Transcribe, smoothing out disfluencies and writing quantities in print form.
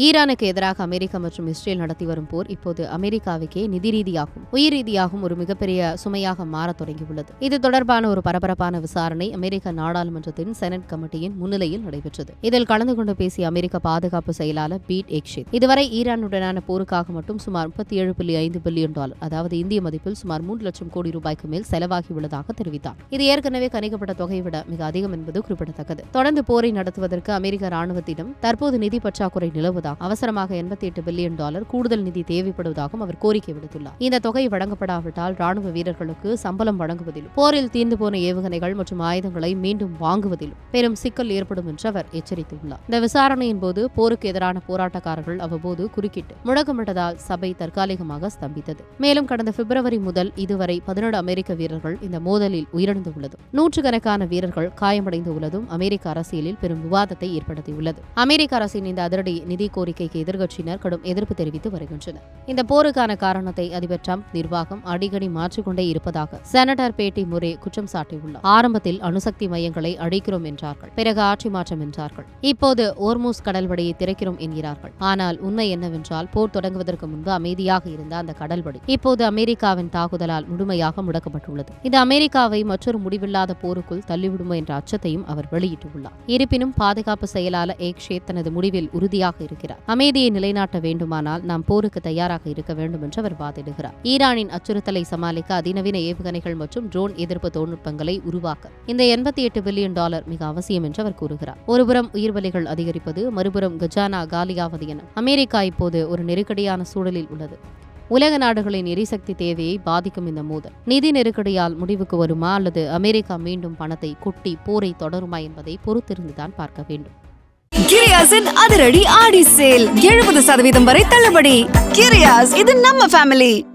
ஈரானுக்கு எதிராக அமெரிக்கா மற்றும் இஸ்ரேல் நடத்தி வரும் போர் இப்போது அமெரிக்காவுக்கே நிதி ரீதியாகவும் உயிர் ரீதியாகவும் ஒரு மிகப்பெரிய சுமையாக மாறத் தொடங்கியுள்ளது. இது தொடர்பான ஒரு பரபரப்பான விசாரணை அமெரிக்க நாடாளுமன்றத்தின் செனட் கமிட்டியின் முன்னிலையில் நடைபெற்றது. இதில் கலந்து கொண்டு பேசிய அமெரிக்க பாதுகாப்பு செயலாளர் பீட் எக்ஷித் இதுவரை ஈரானுடனான போருக்காக மட்டும் சுமார் $37.5 பில்லியன், அதாவது இந்திய மதிப்பில் சுமார் 3 லட்சம் கோடி ரூபாய்க்கு மேல் செலவாகியுள்ளதாக தெரிவித்தார். இது ஏற்கனவே கணிக்கப்பட்ட தொகையை விட மிக அதிகம் என்பது குறிப்பிடத்தக்கது. தொடர்ந்து போரை நடத்துவதற்கு அமெரிக்க ராணுவத்திடம் தற்போது நிதி பற்றாக்குறை நிலவுவதாக அவசரமாக $88 பில்லியன் கூடுதல் நிதி தேவைப்படுவதாகவும் அவர் கோரிக்கை விடுத்துள்ளார். இந்த தொகை வழங்கப்படாவிட்டால் ராணுவ வீரர்களுக்கு சம்பளம் வழங்குவதிலும் போரில் தீர்ந்து போன ஏவுகணைகள் மற்றும் ஆயுதங்களை மீண்டும் வாங்குவதிலும் பெரும் சிக்கல் ஏற்படும் என்று அவர் எச்சரித்துள்ளார். இந்த விசாரணையின் போது போருக்கு எதிரான போராட்டக்காரர்கள் அவ்வப்போது குறுக்கிட்டு முழக்கமிட்டதால் சபை தற்காலிகமாக ஸ்தம்பித்தது. மேலும் கடந்த பிப்ரவரி முதல் இதுவரை 17 அமெரிக்க வீரர்கள் இந்த மோதலில் உயிரிழந்துள்ளதும் நூற்றுக்கணக்கான வீரர்கள் காயமடைந்துள்ளதும் அமெரிக்க அரசியலில் பெரும் விவாதத்தை ஏற்படுத்தியுள்ளது. அமெரிக்க அரசின் இந்த அதிரடி நிதி கோரிக்கைக்கு எதிர்க்கட்சியினர் கடும் எதிர்ப்பு தெரிவித்து வருகின்றனர். இந்த போருக்கான காரணத்தை அதிபர் டிரம்ப் நிர்வாகம் அடிக்கடி மாற்றிக்கொண்டே இருப்பதாக செனட்டர் பேட்டி முரே குற்றம் சாட்டியுள்ளார். ஆரம்பத்தில் அணுசக்தி மையங்களை அழிக்கிறோம் என்றார்கள், பிறகு ஆட்சி மாற்றம் என்றார்கள், இப்போது ஓர்மூஸ் கடல்வழியை திறக்கிறோம் என்கிறார்கள். ஆனால் உண்மை என்னவென்றால் போர் தொடங்குவதற்கு முன்பு அமைதியாக இருந்த அந்த கடல்வழி இப்போது அமெரிக்காவின் தாக்குதலால் முழுமையாக முடக்கப்பட்டுள்ளது. இது அமெரிக்காவை மற்றொரு முடிவில்லாத போருக்குள் தள்ளிவிடுமோ என்ற அச்சத்தையும் அவர் வெளியிட்டுள்ளார். இருப்பினும் பாதுகாப்பு செயலாளர் எக்ஷித் தனது முடிவில் உறுதியாக இருக்கிறார். அமைதியை நிலைநாட்ட வேண்டுமானால் நாம் போருக்கு தயாராக இருக்க வேண்டும் என்று அவர் வாதிடுகிறார். ஈரானின் அச்சுறுத்தலை சமாளிக்க அதிநவீன ஏவுகணைகள் மற்றும் ட்ரோன் எதிர்ப்பு தொழில்நுட்பங்களை உருவாக்க இந்த $88 பில்லியன் மிக அவசியம் என்று அவர் கூறுகிறார். ஒருபுறம் உயிர்பலிகள் அதிகரிப்பது, மறுபுறம் கஜானா காலியாவது என அமெரிக்கா இப்போது ஒரு நெருக்கடியான சூழலில் உள்ளது. உலக நாடுகளின் எரிசக்தி தேவையை பாதிக்கும் இந்த மோதல் நிதி நெருக்கடியால் முடிவுக்கு வருமா அல்லது அமெரிக்கா மீண்டும் பணத்தை கொட்டி போரை தொடருமா என்பதை பொறுத்திருந்துதான் பார்க்க வேண்டும். கிரியாஸின் அதிரடி ஆடி சேல் 70% வரை தள்ளுபடி. கிரியாஸ், இது நம்ம ஃபேமிலி.